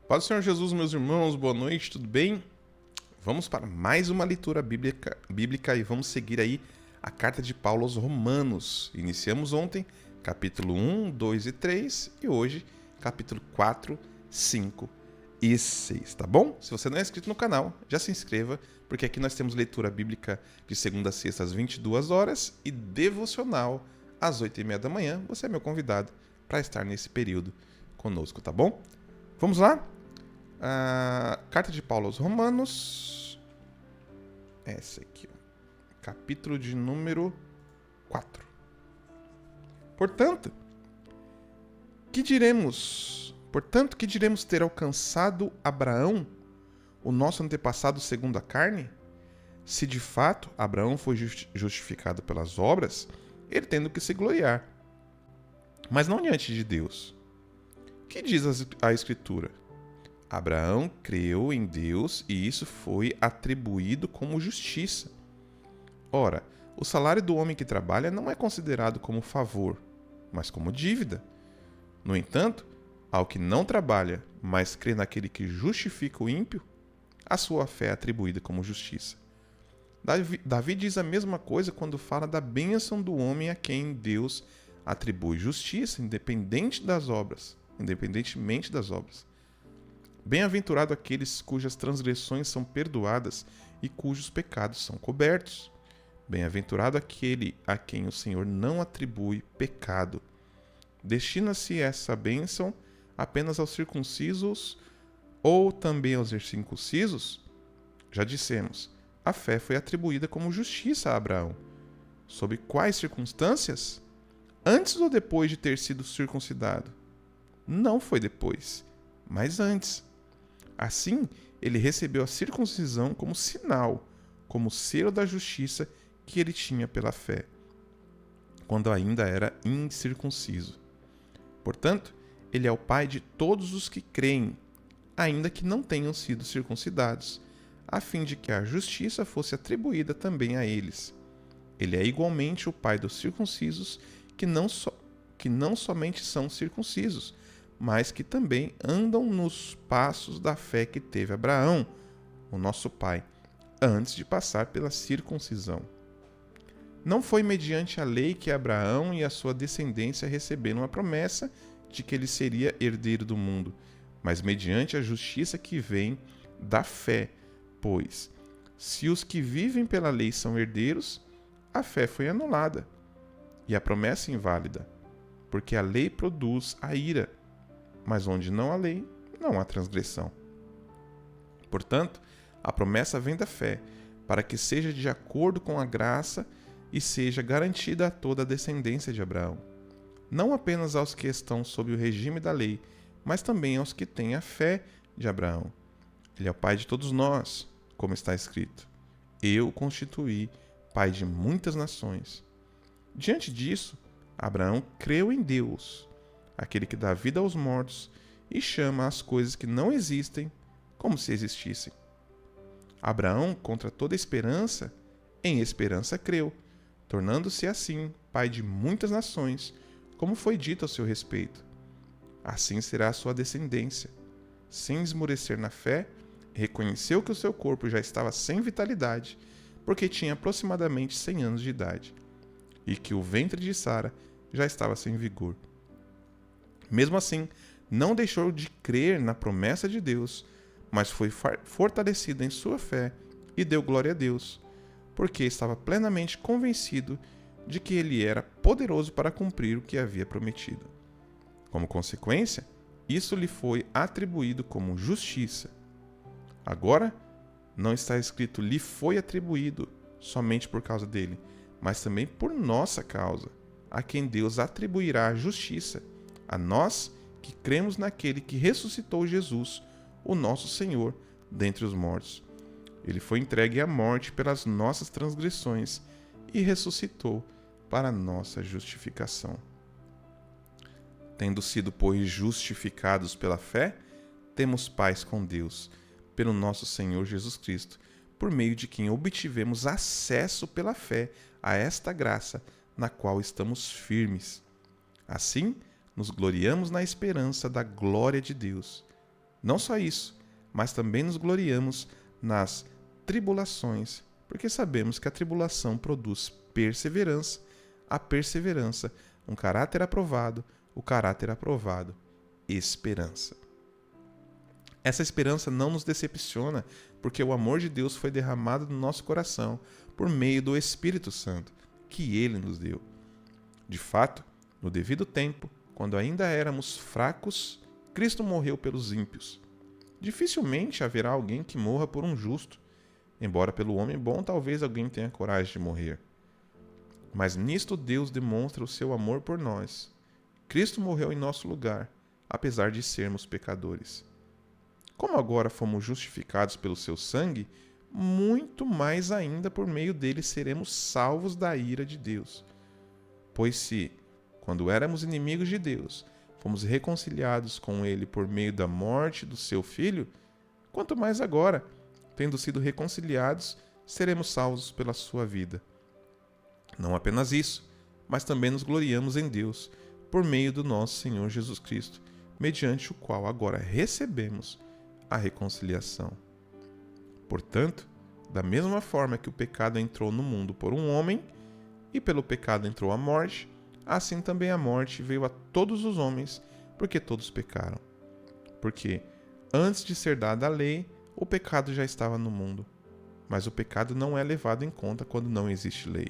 Paz do Senhor Jesus, meus irmãos, boa noite, tudo bem? Vamos para mais uma leitura bíblica e vamos seguir aí a carta de Paulo aos Romanos. Iniciamos ontem capítulo 1, 2 e 3 e hoje capítulo 4, 5 e 6, tá bom? Se você não é inscrito no canal, já se inscreva, porque aqui nós temos leitura bíblica de segunda a sexta às 22 horas e devocional às 8h30 da manhã. Você é meu convidado para estar nesse período conosco, tá bom? Vamos lá? A carta de Paulo aos Romanos, essa aqui, ó. Capítulo de número 4. Portanto, que diremos ter alcançado Abraão, o nosso antepassado segundo a carne? Se de fato Abraão foi justificado pelas obras, ele tendo que se gloriar, mas não diante de Deus. Que diz a Escritura? Abraão creu em Deus e isso foi atribuído como justiça. Ora, o salário do homem que trabalha não é considerado como favor, mas como dívida. No entanto, ao que não trabalha, mas crê naquele que justifica o ímpio, a sua fé é atribuída como justiça. Davi diz a mesma coisa quando fala da bênção do homem a quem Deus atribui justiça, independentemente das obras. Bem-aventurado aqueles cujas transgressões são perdoadas e cujos pecados são cobertos. Bem-aventurado aquele a quem o Senhor não atribui pecado. Destina-se essa bênção apenas aos circuncisos ou também aos incircuncisos? Já dissemos, a fé foi atribuída como justiça a Abraão. Sob quais circunstâncias? Antes ou depois de ter sido circuncidado? Não foi depois, mas antes. Assim, ele recebeu a circuncisão como sinal, como selo da justiça que ele tinha pela fé, quando ainda era incircunciso. Portanto, ele é o pai de todos os que creem, ainda que não tenham sido circuncidados, a fim de que a justiça fosse atribuída também a eles. Ele é igualmente o pai dos circuncisos, que não somente são circuncisos, mas que também andam nos passos da fé que teve Abraão, o nosso pai, antes de passar pela circuncisão. Não foi mediante a lei que Abraão e a sua descendência receberam a promessa de que ele seria herdeiro do mundo, mas mediante a justiça que vem da fé, pois, se os que vivem pela lei são herdeiros, a fé foi anulada e a promessa inválida, porque a lei produz a ira, mas onde não há lei, não há transgressão. Portanto, a promessa vem da fé, para que seja de acordo com a graça e seja garantida a toda a descendência de Abraão. Não apenas aos que estão sob o regime da lei, mas também aos que têm a fé de Abraão. Ele é o pai de todos nós, como está escrito. Eu o constituí pai de muitas nações. Diante disso, Abraão creu em Deus, aquele que dá vida aos mortos e chama as coisas que não existem como se existissem. Abraão, contra toda esperança, em esperança creu, tornando-se assim pai de muitas nações, como foi dito a seu respeito. Assim será a sua descendência. Sem esmorecer na fé, reconheceu que o seu corpo já estava sem vitalidade, porque tinha aproximadamente 100 anos de idade, e que o ventre de Sara já estava sem vigor. Mesmo assim, não deixou de crer na promessa de Deus, mas foi fortalecido em sua fé e deu glória a Deus, porque estava plenamente convencido de que ele era poderoso para cumprir o que havia prometido. Como consequência, isso lhe foi atribuído como justiça. Agora, não está escrito lhe foi atribuído somente por causa dele, mas também por nossa causa, a quem Deus atribuirá a justiça, a nós que cremos naquele que ressuscitou Jesus, o nosso Senhor, dentre os mortos. Ele foi entregue à morte pelas nossas transgressões e ressuscitou para nossa justificação. Tendo sido, pois, justificados pela fé, temos paz com Deus, pelo nosso Senhor Jesus Cristo, por meio de quem obtivemos acesso pela fé a esta graça, na qual estamos firmes. Assim, nos gloriamos na esperança da glória de Deus. Não só isso, mas também nos gloriamos nas tribulações, porque sabemos que a tribulação produz perseverança, a perseverança, um caráter aprovado, o caráter aprovado, esperança. Essa esperança não nos decepciona, porque o amor de Deus foi derramado no nosso coração por meio do Espírito Santo, que Ele nos deu. De fato, no devido tempo, quando ainda éramos fracos, Cristo morreu pelos ímpios. Dificilmente haverá alguém que morra por um justo, embora pelo homem bom talvez alguém tenha coragem de morrer. Mas nisto Deus demonstra o seu amor por nós. Cristo morreu em nosso lugar, apesar de sermos pecadores. Como agora fomos justificados pelo seu sangue, muito mais ainda por meio dele seremos salvos da ira de Deus. Pois se, quando éramos inimigos de Deus, fomos reconciliados com ele por meio da morte do seu Filho, quanto mais agora, tendo sido reconciliados, seremos salvos pela sua vida. Não apenas isso, mas também nos gloriamos em Deus, por meio do nosso Senhor Jesus Cristo, mediante o qual agora recebemos a reconciliação. Portanto, da mesma forma que o pecado entrou no mundo por um homem, e pelo pecado entrou a morte, assim também a morte veio a todos os homens, porque todos pecaram. Porque, antes de ser dada a lei, o pecado já estava no mundo. Mas o pecado não é levado em conta quando não existe lei.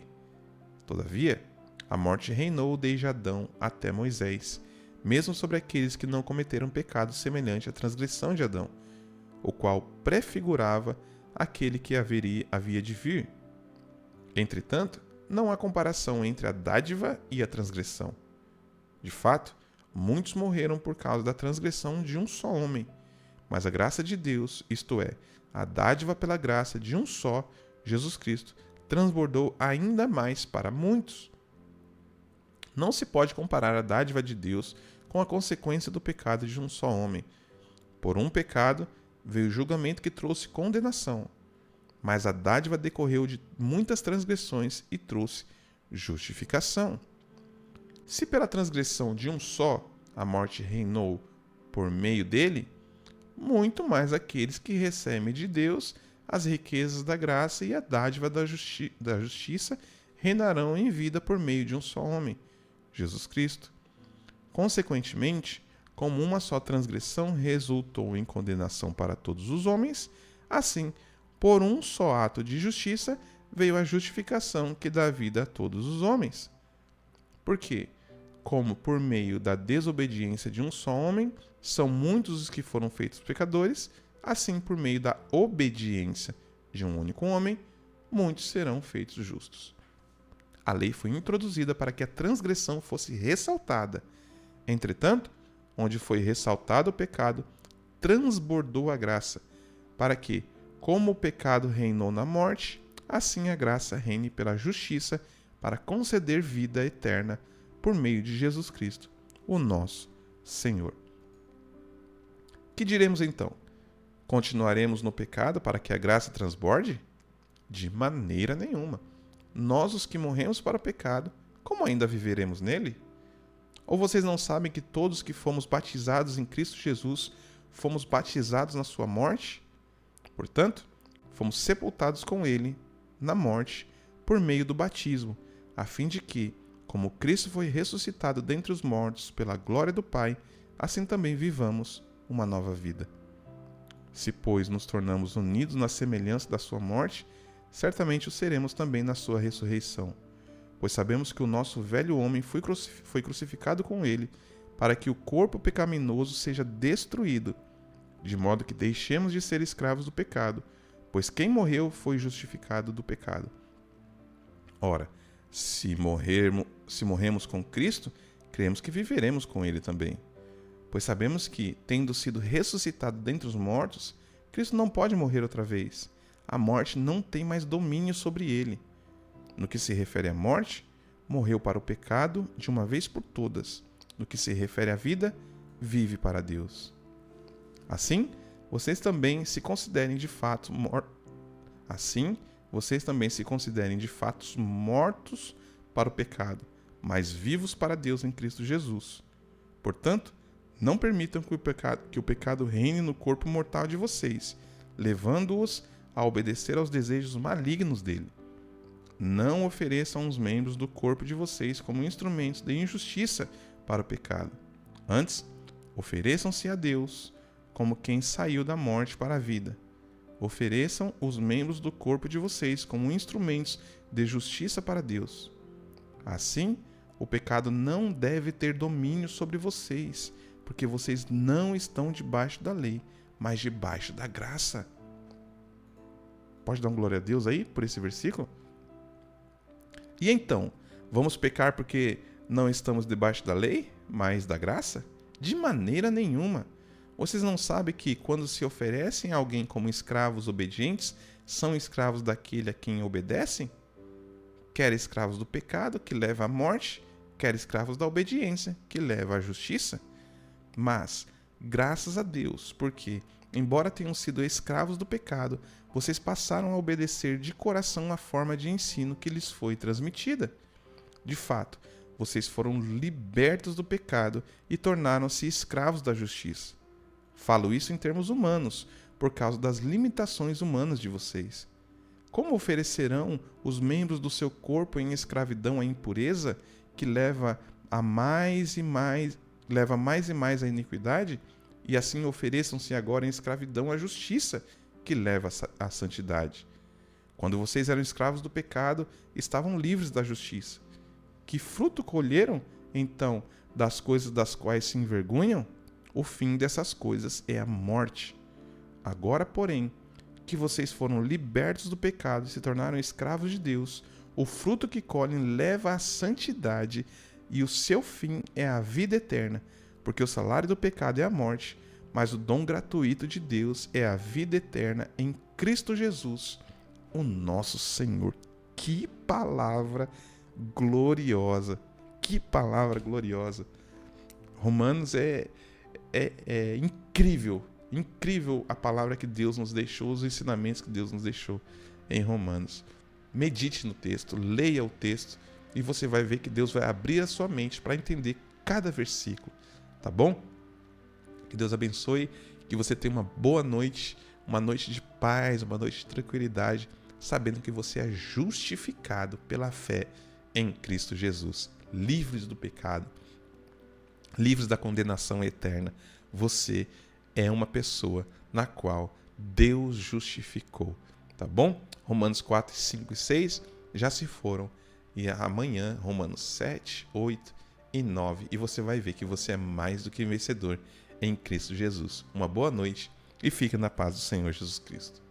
Todavia, a morte reinou desde Adão até Moisés, mesmo sobre aqueles que não cometeram pecado semelhante à transgressão de Adão, o qual prefigurava aquele que havia de vir. Entretanto, não há comparação entre a dádiva e a transgressão. De fato, muitos morreram por causa da transgressão de um só homem, mas a graça de Deus, isto é, a dádiva pela graça de um só, Jesus Cristo, transbordou ainda mais para muitos. Não se pode comparar a dádiva de Deus com a consequência do pecado de um só homem. Por um pecado veio o julgamento que trouxe condenação, mas a dádiva decorreu de muitas transgressões e trouxe justificação. Se pela transgressão de um só a morte reinou por meio dele, muito mais aqueles que recebem de Deus as riquezas da graça e a dádiva da justiça reinarão em vida por meio de um só homem, Jesus Cristo. Consequentemente, como uma só transgressão resultou em condenação para todos os homens, assim, por um só ato de justiça veio a justificação que dá vida a todos os homens. Porque, como por meio da desobediência de um só homem são muitos os que foram feitos pecadores, assim por meio da obediência de um único homem, muitos serão feitos justos. A lei foi introduzida para que a transgressão fosse ressaltada. Entretanto, onde foi ressaltado o pecado, transbordou a graça, para que, como o pecado reinou na morte, assim a graça reine pela justiça para conceder vida eterna por meio de Jesus Cristo, o nosso Senhor. Que diremos então? Continuaremos no pecado para que a graça transborde? De maneira nenhuma. Nós, os que morremos para o pecado, como ainda viveremos nele? Ou vocês não sabem que todos que fomos batizados em Cristo Jesus fomos batizados na sua morte? Portanto, fomos sepultados com ele na morte por meio do batismo, a fim de que, como Cristo foi ressuscitado dentre os mortos pela glória do Pai, assim também vivamos uma nova vida. Se, pois, nos tornamos unidos na semelhança da sua morte, certamente o seremos também na sua ressurreição. Pois sabemos que o nosso velho homem foi crucificado com ele, para que o corpo pecaminoso seja destruído, de modo que deixemos de ser escravos do pecado, pois quem morreu foi justificado do pecado. Ora, se morremos com Cristo, cremos que viveremos com ele também. Pois sabemos que, tendo sido ressuscitado dentre os mortos, Cristo não pode morrer outra vez. A morte não tem mais domínio sobre ele. No que se refere à morte, morreu para o pecado de uma vez por todas. No que se refere à vida, vive para Deus. Assim, vocês também se considerem de fato mortos para o pecado, mas vivos para Deus em Cristo Jesus. Portanto, Não permitam que o pecado reine no corpo mortal de vocês, levando-os a obedecer aos desejos malignos dele. Não ofereçam os membros do corpo de vocês como instrumentos de injustiça para o pecado. Antes, ofereçam-se a Deus como quem saiu da morte para a vida. Ofereçam os membros do corpo de vocês como instrumentos de justiça para Deus. Assim, o pecado não deve ter domínio sobre vocês, porque vocês não estão debaixo da lei, mas debaixo da graça. Pode dar um glória a Deus aí por esse versículo? E então, vamos pecar porque não estamos debaixo da lei, mas da graça? De maneira nenhuma. Vocês não sabem que quando se oferecem a alguém como escravos obedientes, são escravos daquele a quem obedecem? Quer escravos do pecado, que leva à morte, quer escravos da obediência, que leva à justiça? Mas, graças a Deus, porque, embora tenham sido escravos do pecado, vocês passaram a obedecer de coração a forma de ensino que lhes foi transmitida. De fato, vocês foram libertos do pecado e tornaram-se escravos da justiça. Falo isso em termos humanos, por causa das limitações humanas de vocês. Como oferecerão os membros do seu corpo em escravidão à impureza, que leva mais e mais a iniquidade, e assim ofereçam-se agora em escravidão à justiça, que leva à santidade? Quando vocês eram escravos do pecado, estavam livres da justiça. Que fruto colheram, então, das coisas das quais se envergonham? O fim dessas coisas é a morte. Agora, porém, que vocês foram libertos do pecado e se tornaram escravos de Deus, o fruto que colhem leva à santidade e o seu fim é a vida eterna, porque o salário do pecado é a morte, mas o dom gratuito de Deus é a vida eterna em Cristo Jesus, o nosso Senhor. Que palavra gloriosa! Que palavra gloriosa! Romanos é incrível. Incrível a palavra que Deus nos deixou, os ensinamentos que Deus nos deixou em Romanos. Medite no texto, leia o texto e você vai ver que Deus vai abrir a sua mente para entender cada versículo, tá bom? Que Deus abençoe, que você tenha uma boa noite, uma noite de paz, uma noite de tranquilidade, sabendo que você é justificado pela fé em Cristo Jesus, livres do pecado, livres da condenação eterna. Você é uma pessoa na qual Deus justificou, tá bom? Romanos 4, 5 e 6 já se foram. E amanhã, Romanos 7, 8 e 9. E você vai ver que você é mais do que vencedor em Cristo Jesus. Uma boa noite e fique na paz do Senhor Jesus Cristo.